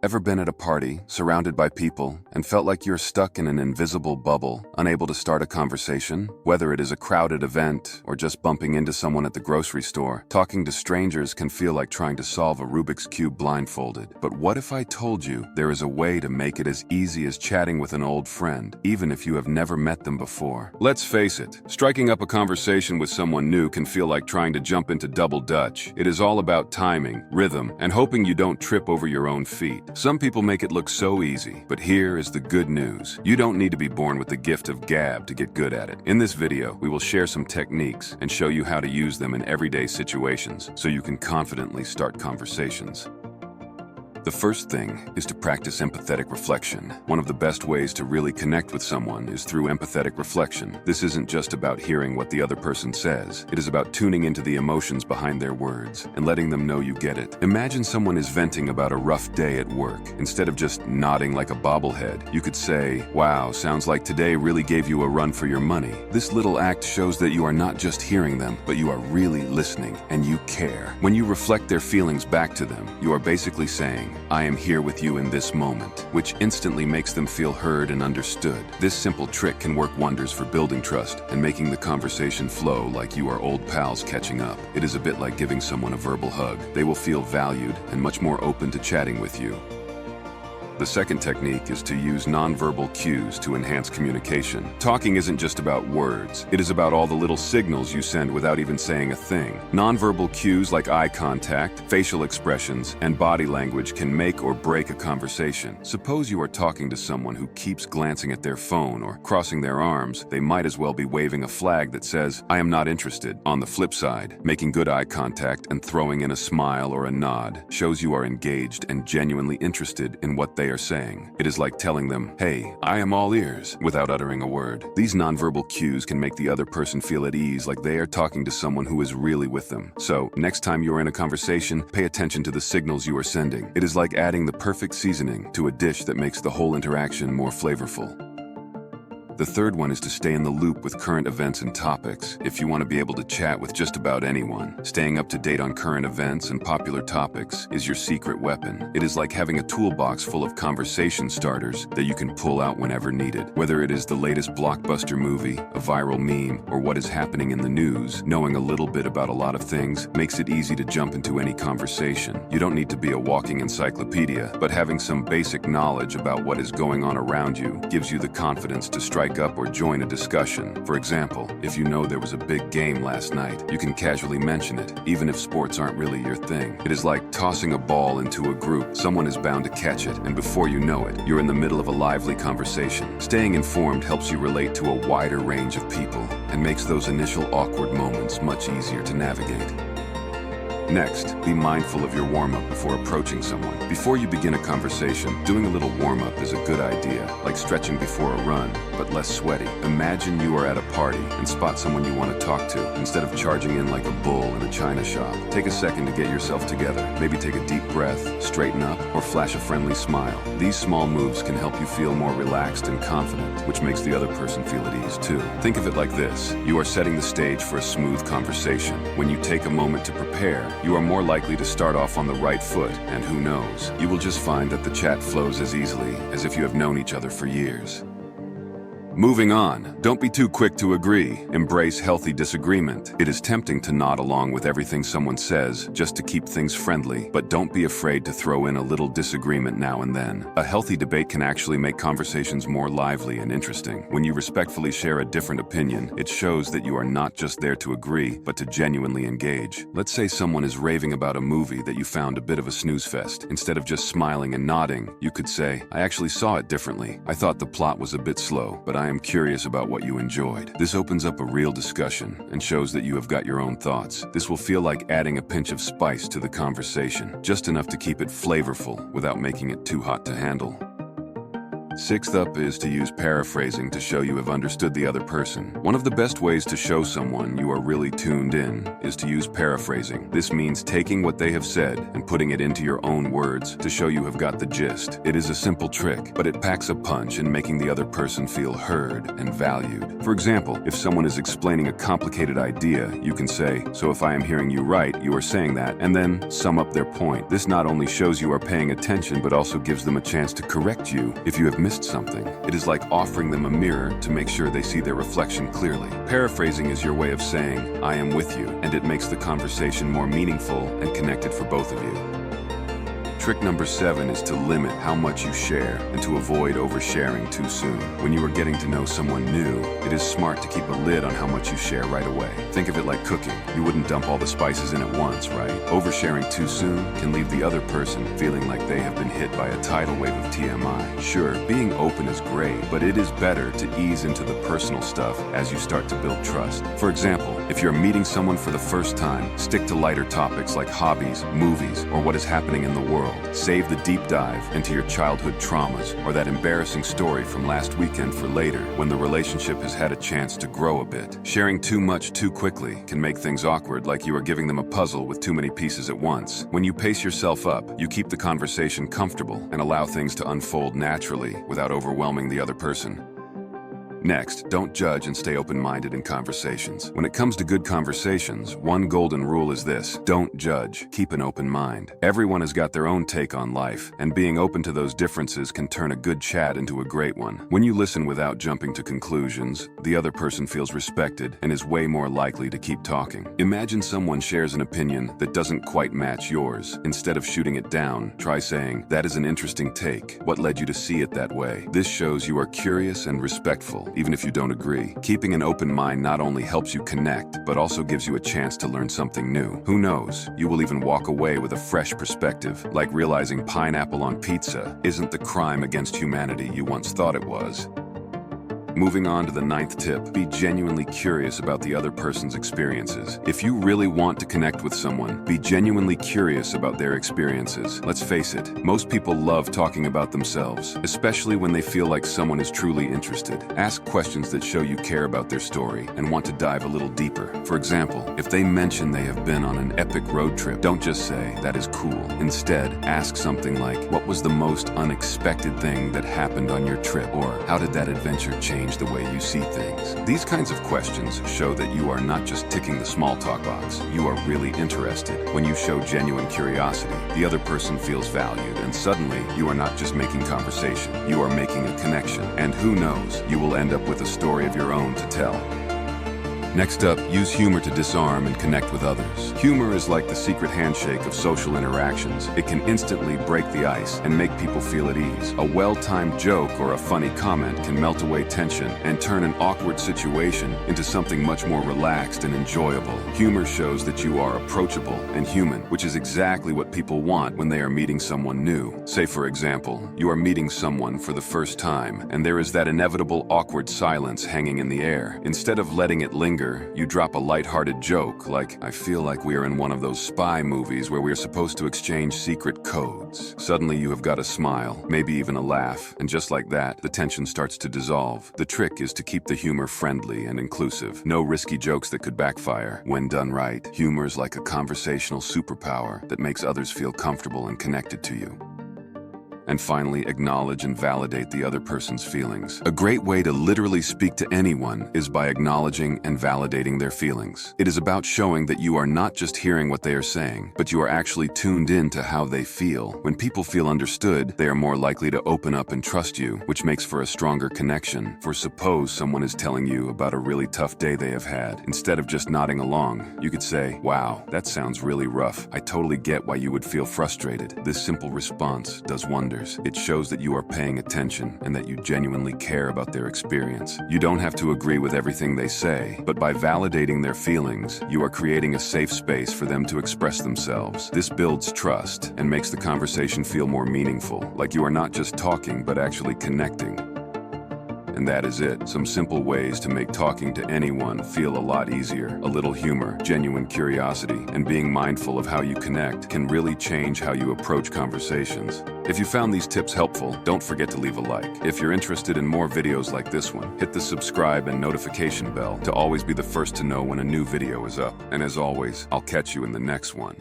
Ever been at a party, surrounded by people, and felt like you're stuck in an invisible bubble, unable to start a conversation? Whether it is a crowded event or just bumping into someone at the grocery store, talking to strangers can feel like trying to solve a Rubik's Cube blindfolded. But what if I told you there is a way to make it as easy as chatting with an old friend, even if you have never met them before? Let's face it, striking up a conversation with someone new can feel like trying to jump into double dutch. It is all about timing, rhythm, and hoping you don't trip over your own feet. Some people make it look so easy, but here is the good news. You don't need to be born with the gift of gab to get good at it. In this video, we will share some techniques and show you how to use them in everyday situations so you can confidently start conversations. The first thing is to practice empathetic reflection. One of the best ways to really connect with someone is through empathetic reflection. This isn't just about hearing what the other person says. It is about tuning into the emotions behind their words and letting them know you get it. Imagine someone is venting about a rough day at work. Instead of just nodding like a bobblehead, you could say, "Wow, sounds like today really gave you a run for your money." This little act shows that you are not just hearing them, but you are really listening and you care. When you reflect their feelings back to them, you are basically saying, "I am here with you in this moment," which instantly makes them feel heard and understood. This simple trick can work wonders for building trust and making the conversation flow like you are old pals catching up. It is a bit like giving someone a verbal hug. They will feel valued and much more open to chatting with you. The second technique is to use nonverbal cues to enhance communication. Talking isn't just about words. It is about all the little signals you send without even saying a thing. Nonverbal cues like eye contact, facial expressions, and body language can make or break a conversation. Suppose you are talking to someone who keeps glancing at their phone or crossing their arms. They might as well be waving a flag that says, "I am not interested." On the flip side, making good eye contact and throwing in a smile or a nod shows you are engaged and genuinely interested in what they are saying. It is like telling them, "Hey, I am all ears," without uttering a word. These nonverbal cues can make the other person feel at ease, like they are talking to someone who is really with them. So, next time you are in a conversation, pay attention to the signals you are sending. It is like adding the perfect seasoning to a dish that makes the whole interaction more flavorful. The third one is to stay in the loop with current events and topics. If you want to be able to chat with just about anyone, staying up to date on current events and popular topics is your secret weapon. It is like having a toolbox full of conversation starters that you can pull out whenever needed. Whether it is the latest blockbuster movie, a viral meme, or what is happening in the news, knowing a little bit about a lot of things makes it easy to jump into any conversation. You don't need to be a walking encyclopedia, but having some basic knowledge about what is going on around you gives you the confidence to strike up or join a discussion. For example, if you know there was a big game last night, you can casually mention it, even if sports aren't really your thing. It is like tossing a ball into a group. Someone is bound to catch it, and before you know it, you're in the middle of a lively conversation. Staying informed helps you relate to a wider range of people and makes those initial awkward moments much easier to navigate. Next, be mindful of your warm-up before approaching someone. Before you begin a conversation, doing a little warm-up is a good idea, like stretching before a run, but less sweaty. Imagine you are at a party and spot someone you want to talk to. Instead of charging in like a bull in a china shop, take a second to get yourself together. Maybe take a deep breath, straighten up, or flash a friendly smile. These small moves can help you feel more relaxed and confident, which makes the other person feel at ease too. Think of it like this. You are setting the stage for a smooth conversation. When you take a moment to prepare, you are more likely to start off on the right foot, and who knows, you will just find that the chat flows as easily as if you have known each other for years. Moving on, don't be too quick to agree. Embrace healthy disagreement. It is tempting to nod along with everything someone says just to keep things friendly, but don't be afraid to throw in a little disagreement now and then. A healthy debate can actually make conversations more lively and interesting. When you respectfully share a different opinion, it shows that you are not just there to agree, but to genuinely engage. Let's say someone is raving about a movie that you found a bit of a snooze fest. Instead of just smiling and nodding, you could say, "I actually saw it differently. I thought the plot was a bit slow, but I am curious about what you enjoyed." This opens up a real discussion and shows that you have got your own thoughts. This will feel like adding a pinch of spice to the conversation, just enough to keep it flavorful without making it too hot to handle. Sixth up is to use paraphrasing to show you have understood the other person. One of the best ways to show someone you are really tuned in is to use paraphrasing. This means taking what they have said and putting it into your own words to show you have got the gist. It is a simple trick, but it packs a punch in making the other person feel heard and valued. For example, if someone is explaining a complicated idea, you can say, "So if I am hearing you right, you are saying that," and then sum up their point. This not only shows you are paying attention, but also gives them a chance to correct you if you have missed something. It is like offering them a mirror to make sure they see their reflection clearly. Paraphrasing is your way of saying, "I am with you," and it makes the conversation more meaningful and connected for both of you. Trick number 7 is to limit how much you share and to avoid oversharing too soon. When you are getting to know someone new, it is smart to keep a lid on how much you share right away. Think of it like cooking. You wouldn't dump all the spices in at once, right? Oversharing too soon can leave the other person feeling like they have been hit by a tidal wave of TMI. Sure, being open is great, but it is better to ease into the personal stuff as you start to build trust. For example, if you're meeting someone for the first time, stick to lighter topics like hobbies, movies, or what is happening in the world. Save the deep dive into your childhood traumas or that embarrassing story from last weekend for later, when the relationship has had a chance to grow a bit. Sharing too much too quickly can make things awkward, like you are giving them a puzzle with too many pieces at once. When you pace yourself up, you keep the conversation comfortable and allow things to unfold naturally without overwhelming the other person. Next, don't judge and stay open-minded in conversations. When it comes to good conversations, one golden rule is this: don't judge, keep an open mind. Everyone has got their own take on life, and being open to those differences can turn a good chat into a great one. When you listen without jumping to conclusions, the other person feels respected and is way more likely to keep talking. Imagine someone shares an opinion that doesn't quite match yours. Instead of shooting it down, try saying, "That is an interesting take. What led you to see it that way?" This shows you are curious and respectful, even if you don't agree. Keeping an open mind not only helps you connect, but also gives you a chance to learn something new. Who knows, you will even walk away with a fresh perspective, like realizing pineapple on pizza isn't the crime against humanity you once thought it was. Moving on to the 9th tip, be genuinely curious about the other person's experiences. If you really want to connect with someone, be genuinely curious about their experiences. Let's face it, most people love talking about themselves, especially when they feel like someone is truly interested. Ask questions that show you care about their story and want to dive a little deeper. For example, if they mention they have been on an epic road trip, don't just say, "That is cool." Instead, ask something like, "What was the most unexpected thing that happened on your trip?" Or, "How did that adventure change the way you see things?" These kinds of questions show that you are not just ticking the small talk box, you are really interested. When you show genuine curiosity, the other person feels valued, and suddenly you are not just making conversation, you are making a connection. And who knows, you will end up with a story of your own to tell. Next up, use humor to disarm and connect with others. Humor is like the secret handshake of social interactions. It can instantly break the ice and make people feel at ease. A well-timed joke or a funny comment can melt away tension and turn an awkward situation into something much more relaxed and enjoyable. Humor shows that you are approachable and human, which is exactly what people want when they are meeting someone new. Say, for example, you are meeting someone for the first time, and there is that inevitable awkward silence hanging in the air. Instead of letting it linger, you drop a lighthearted joke like, "I feel like we are in one of those spy movies where we are supposed to exchange secret codes." Suddenly you have got a smile, maybe even a laugh, and just like that, the tension starts to dissolve. The trick is to keep the humor friendly and inclusive. No risky jokes that could backfire. When done right, humor is like a conversational superpower that makes others feel comfortable and connected to you. And finally, acknowledge and validate the other person's feelings. A great way to literally speak to anyone is by acknowledging and validating their feelings. It is about showing that you are not just hearing what they are saying, but you are actually tuned in to how they feel. When people feel understood, they are more likely to open up and trust you, which makes for a stronger connection. For suppose someone is telling you about a really tough day they have had. Instead of just nodding along, you could say, "Wow, that sounds really rough. I totally get why you would feel frustrated." This simple response does wonders. It shows that you are paying attention and that you genuinely care about their experience. You don't have to agree with everything they say, but by validating their feelings, you are creating a safe space for them to express themselves. This builds trust and makes the conversation feel more meaningful, like you are not just talking but actually connecting. And that is it. Some simple ways to make talking to anyone feel a lot easier. A little humor, genuine curiosity, and being mindful of how you connect can really change how you approach conversations. If you found these tips helpful, don't forget to leave a like. If you're interested in more videos like this one, hit the subscribe and notification bell to always be the first to know when a new video is up. And as always, I'll catch you in the next one.